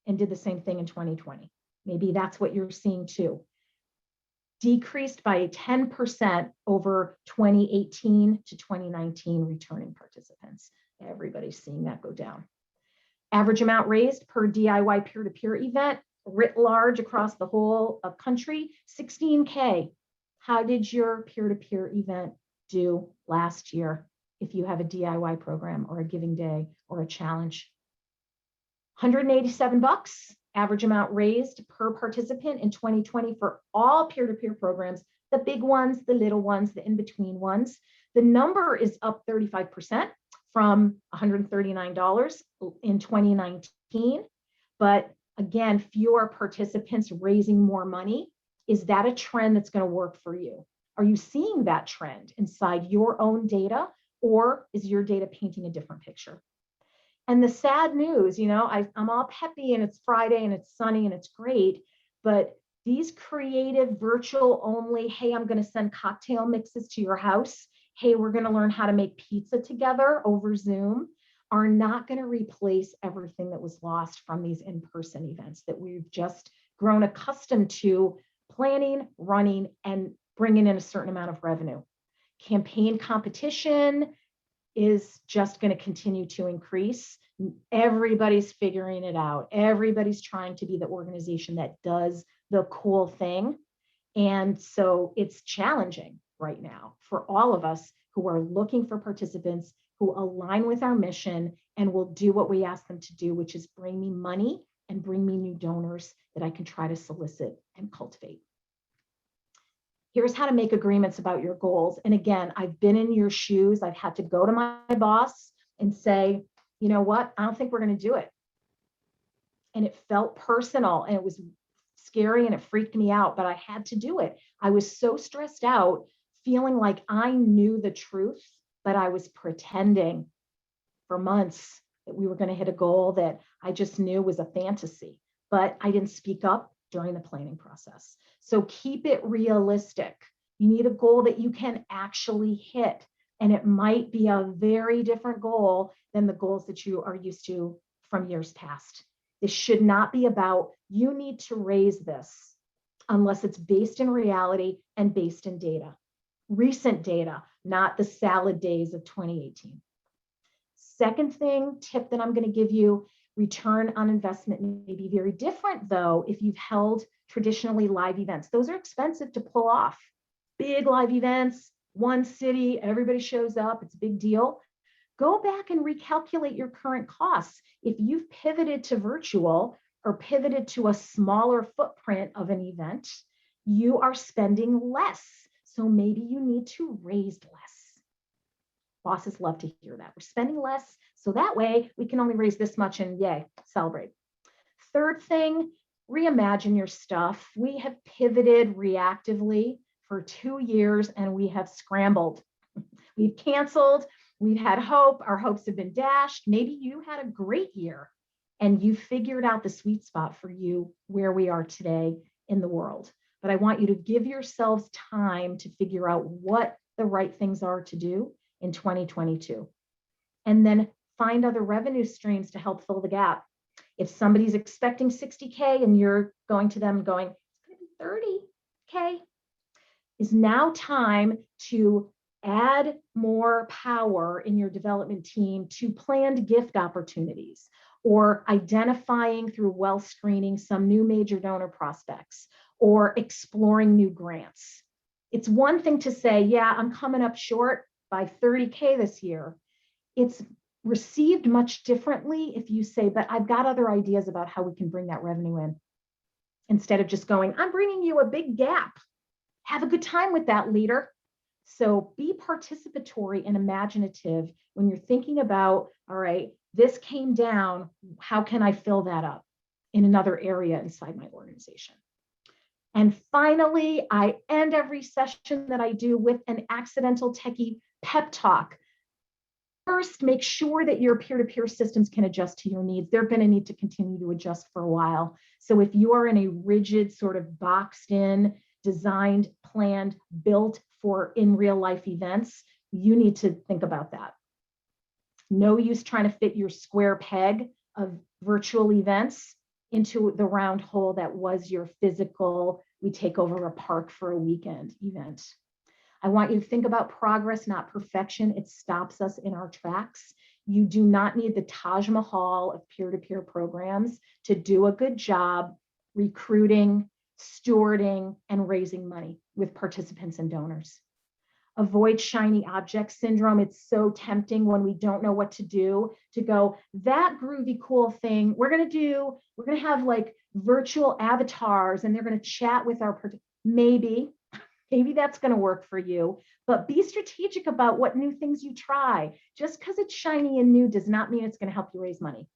and did the same thing in 2020. Maybe that's what you're seeing too. Decreased by 10% over 2018 to 2019 returning participants. Everybody's seeing that go down. Average amount raised per DIY peer-to-peer event, writ large across the whole country, 16K. How did your peer-to-peer event do last year if you have a DIY program or a giving day or a challenge? $187, average amount raised per participant in 2020 for all peer-to-peer programs, the big ones, the little ones, the in-between ones. The number is up 35% from $139 in 2019. But again, fewer participants raising more money. Is that a trend that's going to work for you? Are you seeing that trend inside your own data, or is your data painting a different picture? And the sad news, I'm all peppy and it's Friday and it's sunny and it's great, but these creative virtual only, hey, I'm going to send cocktail mixes to your house, hey, we're going to learn how to make pizza together over Zoom, are not going to replace everything that was lost from these in-person events that we've just grown accustomed to planning, running, and bringing in a certain amount of revenue. Campaign competition is just going to continue to increase. Everybody's figuring it out. Everybody's trying to be the organization that does the cool thing. And so it's challenging right now for all of us who are looking for participants who align with our mission and will do what we ask them to do, which is bring me money and bring me new donors that I can try to solicit and cultivate. Here's how to make agreements about your goals. And again, I've been in your shoes. I've had to go to my boss and say, you know what? I don't think we're going to do it. And it felt personal and it was scary and it freaked me out, but I had to do it. I was so stressed out, feeling like I knew the truth, but I was pretending for months that we were going to hit a goal that I just knew was a fantasy, but I didn't speak up during the planning process. So keep it realistic. You need a goal that you can actually hit. And it might be a very different goal than the goals that you are used to from years past. This should not be about, you need to raise this, unless it's based in reality and based in data. Recent data, not the salad days of 2018. Second tip that I'm going to give you, return on investment may be very different though if you've held traditionally live events. Those are expensive to pull off. Big live events, one city, everybody shows up, it's a big deal. Go back and recalculate your current costs. If you've pivoted to virtual or pivoted to a smaller footprint of an event, you are spending less. So maybe you need to raise less. Bosses love to hear that. We're spending less, so that way we can only raise this much and yay, celebrate. Third thing, reimagine your stuff. We have pivoted reactively for 2 years and we have scrambled. We've canceled, we've had hope, our hopes have been dashed. Maybe you had a great year and you figured out the sweet spot for you where we are today in the world. But I want you to give yourselves time to figure out what the right things are to do in 2022. And then find other revenue streams to help fill the gap. If somebody's expecting 60K and you're going to them going, it's going to be 30K, is now time to add more power in your development team to planned gift opportunities or identifying through wealth screening some new major donor prospects or exploring new grants. It's one thing to say, yeah, I'm coming up short by 30K this year. It's received much differently if you say, but I've got other ideas about how we can bring that revenue in. Instead of just going, I'm bringing you a big gap. Have a good time with that, leader. So be participatory and imaginative when you're thinking about, all right, this came down, how can I fill that up in another area inside my organization? And finally, I end every session that I do with an accidental techie pep talk. First, make sure that your peer-to-peer systems can adjust to your needs. They're going to need to continue to adjust for a while. So if you are in a rigid, sort of boxed in, designed, planned, built for in real life events, you need to think about that. No use trying to fit your square peg of virtual events into the round hole that was your physical, we take over a park for a weekend event. I want you to think about progress, not perfection. It stops us in our tracks. You do not need the Taj Mahal of peer-to-peer programs to do a good job recruiting, stewarding, and raising money with participants and donors. Avoid shiny object syndrome. It's so tempting when we don't know what to do to go, that groovy, cool thing we're going to have like virtual avatars and they're going to chat with our, maybe that's going to work for you, but be strategic about what new things you try. Just because it's shiny and new does not mean it's going to help you raise money.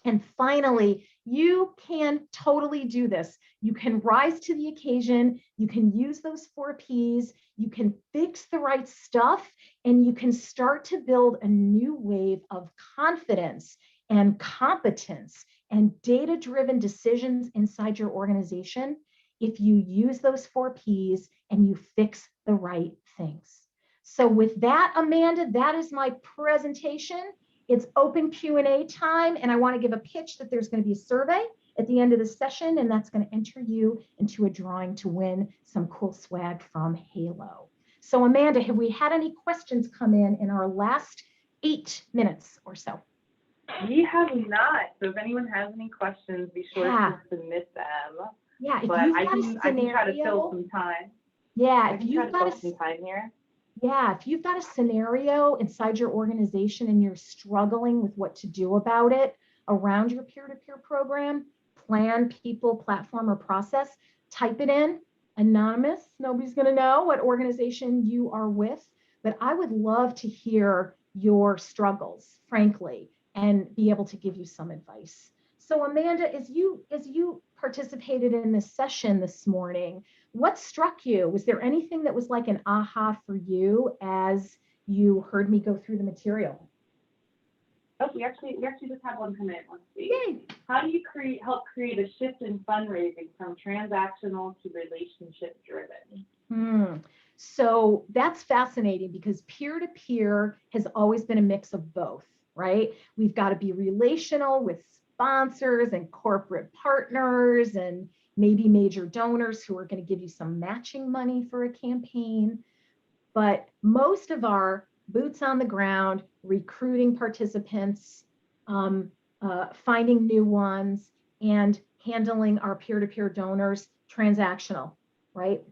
And finally, you can totally do this. You can rise to the occasion. You can use those 4 Ps. You can fix the right stuff, and you can start to build a new wave of confidence and competence and data-driven decisions inside your organization if you use those 4 Ps and you fix the right things. So with that, Amanda, that is my presentation. It's open Q&A time, and I want to give a pitch that there's going to be a survey at the end of the session, and that's going to enter you into a drawing to win some cool swag from Halo. So Amanda, have we had any questions come in our last 8 minutes or so? We have not. So if anyone has any questions, be sure to submit them. Yeah, but I can try to fill some time. Yeah, if you've got some time here. Yeah, if you've got a scenario inside your organization and you're struggling with what to do about it around your peer-to-peer program, plan, people, platform, or process, type it in, anonymous. Nobody's going to know what organization you are with, but I would love to hear your struggles, frankly, and be able to give you some advice. So Amanda, as you participated in this session this morning, what struck you? Was there anything that was like an aha for you as you heard me go through the material? Oh, we actually just have one come in. Let's see. Yay. How do you help create a shift in fundraising from transactional to relationship driven? So that's fascinating because peer-to-peer has always been a mix of both, right? We've got to be relational with sponsors and corporate partners and maybe major donors who are going to give you some matching money for a campaign. But most of our boots on the ground, recruiting participants, finding new ones, and handling our peer-to-peer donors, transactional, right?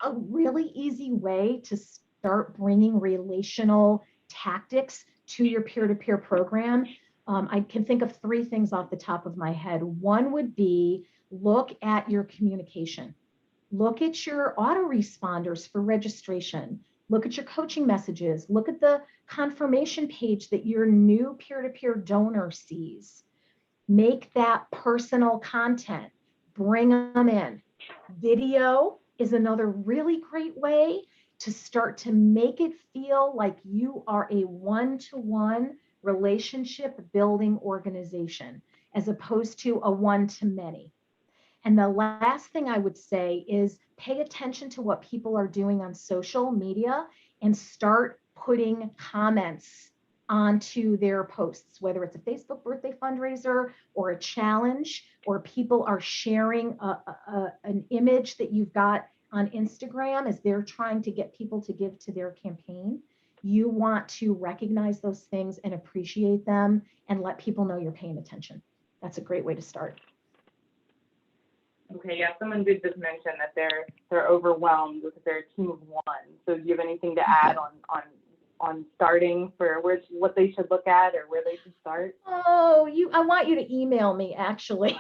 A really easy way to start bringing relational tactics to your peer-to-peer program. I can think of 3 things off the top of my head. One would be look at your communication. Look at your autoresponders for registration. Look at your coaching messages. Look at the confirmation page that your new peer-to-peer donor sees. Make that personal content. Bring them in. Video is another really great way to start to make it feel like you are a one-to-one relationship building organization as opposed to a one-to-many. And the last thing I would say is pay attention to what people are doing on social media and start putting comments onto their posts, whether it's a Facebook birthday fundraiser or a challenge, or people are sharing an image that you've got on Instagram as they're trying to get people to give to their campaign. You want to recognize those things and appreciate them and let people know you're paying attention. That's a great way to start. Okay, yeah, someone did just mention that they're overwhelmed with their team of 1. So do you have anything to add on starting for what they should look at or where they should start? Oh, I want you to email me, actually.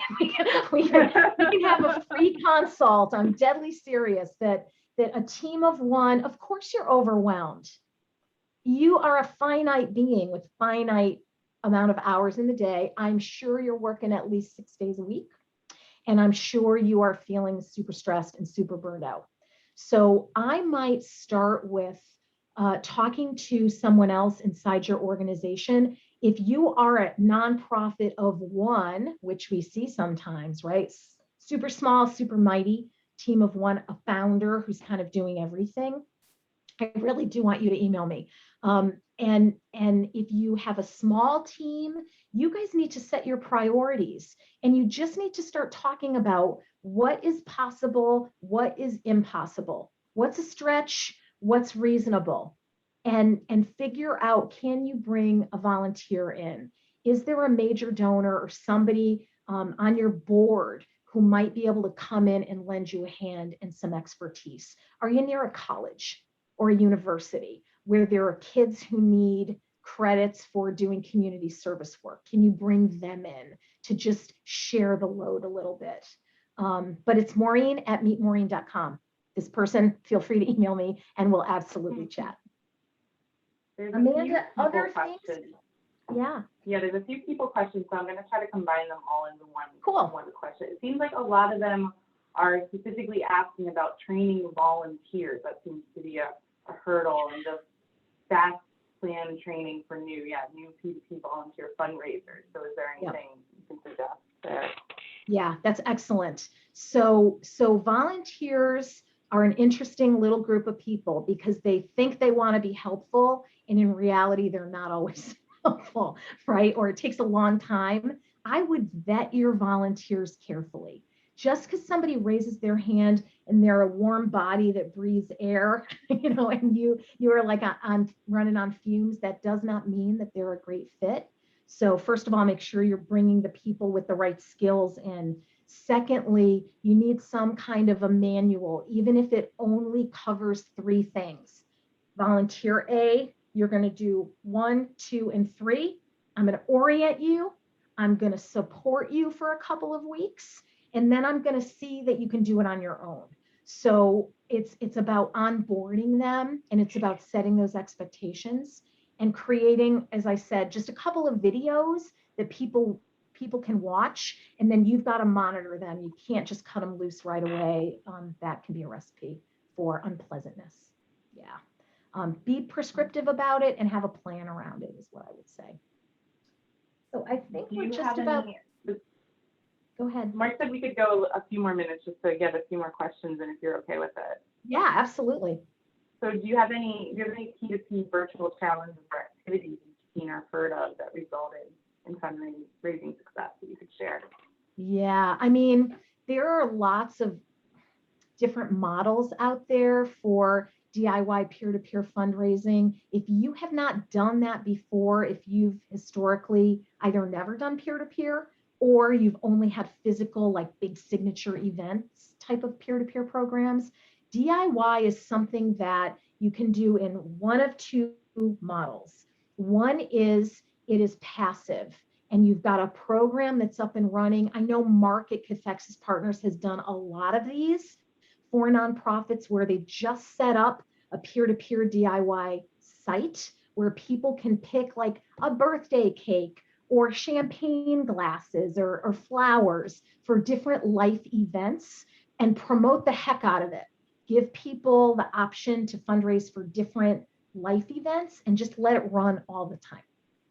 we can have a free consult. I'm deadly serious that a team of 1, of course you're overwhelmed. You are a finite being with finite amount of hours in the day. I'm sure you're working at least 6 days a week. And I'm sure you are feeling super stressed and super burned out. So I might start with talking to someone else inside your organization. If you are a nonprofit of 1, which we see sometimes, right? Super small, super mighty team of 1, a founder who's kind of doing everything. I really do want you to email me. And if you have a small team, you guys need to set your priorities, and you just need to start talking about what is possible, what is impossible, what's a stretch, what's reasonable, and figure out, can you bring a volunteer in? Is there a major donor or somebody on your board who might be able to come in and lend you a hand and some expertise? Are you near a college or a university where there are kids who need credits for doing community service work? Can you bring them in to just share the load a little bit? But it's Maureen@meetmaureen.com. This person, feel free to email me and we'll absolutely chat. There's Amanda, other questions. things? Yeah. Yeah, there's a few people questions, so I'm going to try to combine them all into one question. It seems like a lot of them are specifically asking about training volunteers. That seems to be a hurdle, and just fast plan training for new P2P volunteer fundraisers. So is there anything you can suggest there? Yeah, that's excellent. So volunteers are an interesting little group of people because they think they want to be helpful, and in reality, they're not always helpful, right? Or it takes a long time. I would vet your volunteers carefully. Just because somebody raises their hand and they're a warm body that breathes air, and you are like on running on fumes, that does not mean that they're a great fit. So first of all, make sure you're bringing the people with the right skills in. Secondly, you need some kind of a manual, even if it only covers 3 things. Volunteer A, you're going to do 1, 2, and 3. I'm going to orient you. I'm going to support you for a couple of weeks, and then I'm going to see that you can do it on your own. So it's about onboarding them, and it's about setting those expectations and creating, as I said, just a couple of videos that people can watch, and then you've got to monitor them. You can't just cut them loose right away. That can be a recipe for unpleasantness. Yeah. Be prescriptive about it and have a plan around it is what I would say. So I think we're just about... Go ahead. Mark said we could go a few more minutes just to get a few more questions, and if you're okay with it. Yeah, absolutely. So do you have any P2P virtual challenges or activities you've seen or heard of that resulted in fundraising success that you could share? Yeah, I mean, there are lots of different models out there for DIY peer-to-peer fundraising. If you have not done that before, if you've historically either never done peer-to-peer or you've only had physical, like big signature events type of peer-to-peer programs, DIY is something that you can do in one of 2 models. One is it is passive, and you've got a program that's up and running. I know Mark at Cathexis Partners has done a lot of these for nonprofits where they just set up a peer-to-peer DIY site where people can pick like a birthday cake or champagne glasses or flowers for different life events and promote the heck out of it. Give people the option to fundraise for different life events and just let it run all the time.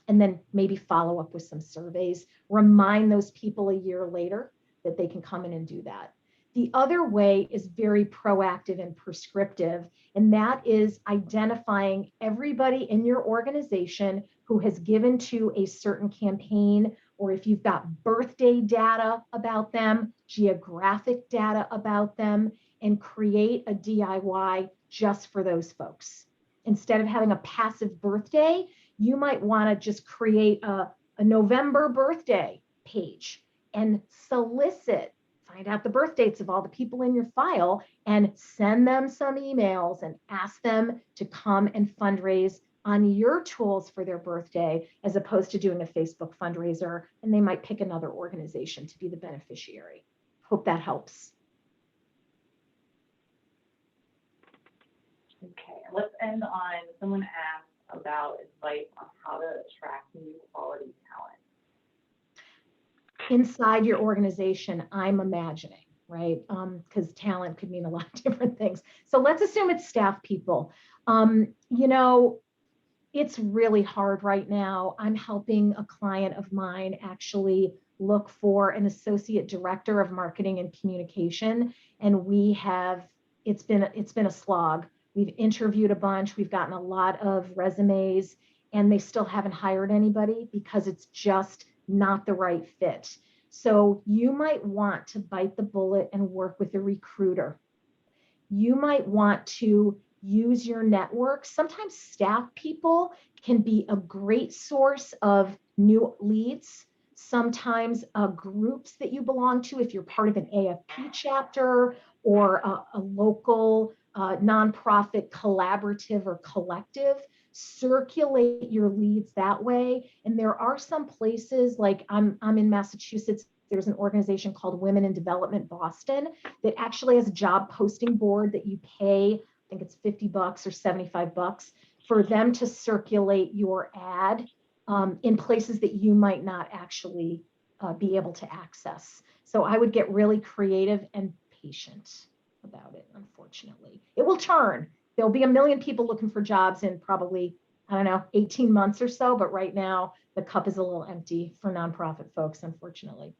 And then maybe follow up with some surveys, remind those people a year later that they can come in and do that. The other way is very proactive and prescriptive, and that is identifying everybody in your organization who has given to a certain campaign, or if you've got birthday data about them, geographic data about them, and create a DIY just for those folks. Instead of having a passive birthday, you might want to just create a November birthday page and solicit, find out the birth dates of all the people in your file and send them some emails and ask them to come and fundraise on your tools for their birthday, as opposed to doing a Facebook fundraiser, and they might pick another organization to be the beneficiary. Hope that helps. Okay, let's end on someone asked about advice on how to attract new quality talent. Inside your organization, I'm imagining, right? Because talent could mean a lot of different things. So let's assume it's staff people. It's really hard right now. I'm helping a client of mine actually look for an associate director of marketing and communication, and it's been a slog. We've interviewed a bunch, we've gotten a lot of resumes, and they still haven't hired anybody because it's just not the right fit. So you might want to bite the bullet and work with a recruiter. You might want to use your network. Sometimes staff people can be a great source of new leads. Sometimes groups that you belong to, if you're part of an AFP chapter or a local nonprofit collaborative or collective, circulate your leads that way. And there are some places, like I'm in Massachusetts, there's an organization called Women in Development Boston that actually has a job posting board that you pay, I think it's $50 or $75 for them to circulate your ad in places that you might not actually be able to access. So I would get really creative and patient about it, unfortunately. It will turn. There'll be a million people looking for jobs in probably, I don't know, 18 months or so, but right now the cup is a little empty for nonprofit folks, unfortunately.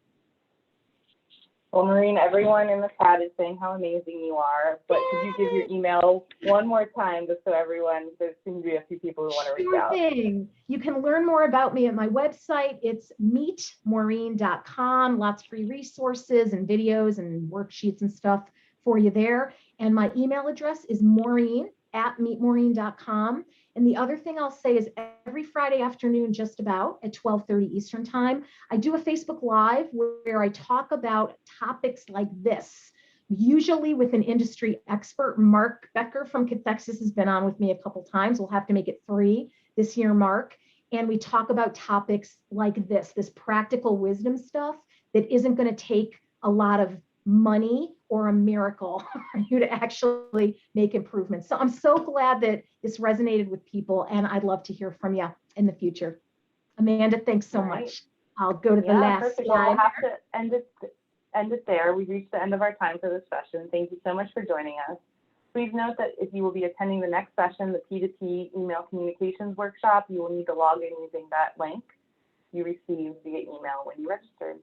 Well, Maureen, everyone in the chat is saying how amazing you are, but could you give your email one more time just so everyone, there seems to be a few people who want to reach out. Sure thing. You can learn more about me at my website. It's meetmaureen.com. Lots of free resources and videos and worksheets and stuff for you there. And my email address is maureen@meetmaureen.com. And the other thing I'll say is every Friday afternoon, just about at 12:30 Eastern time, I do a Facebook Live where I talk about topics like this, usually with an industry expert. Mark Becker from Cathexis has been on with me a couple times. We'll have to make it 3 this year, Mark. And we talk about topics like this practical wisdom stuff that isn't going to take a lot of money or a miracle for you to actually make improvements. So I'm so glad that this resonated with people, and I'd love to hear from you in the future. Amanda, thanks so much. I'll go to the last perfect. slide. Well, we'll have to end it there. We've reached the end of our time for this session. Thank you so much for joining us. Please note that if you will be attending the next session, the P2P email communications workshop, you will need to log in using that link you received via email when you registered.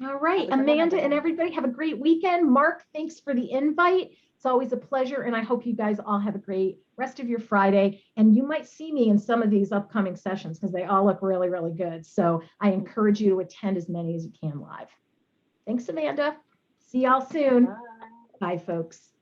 All right, Amanda and everybody have a great weekend. Mark, thanks for the invite. It's always a pleasure, and I hope you guys all have a great rest of your Friday. And you might see me in some of these upcoming sessions because they all look really, really good. So I encourage you to attend as many as you can live. Thanks, Amanda. See y'all soon. Bye. Bye, folks.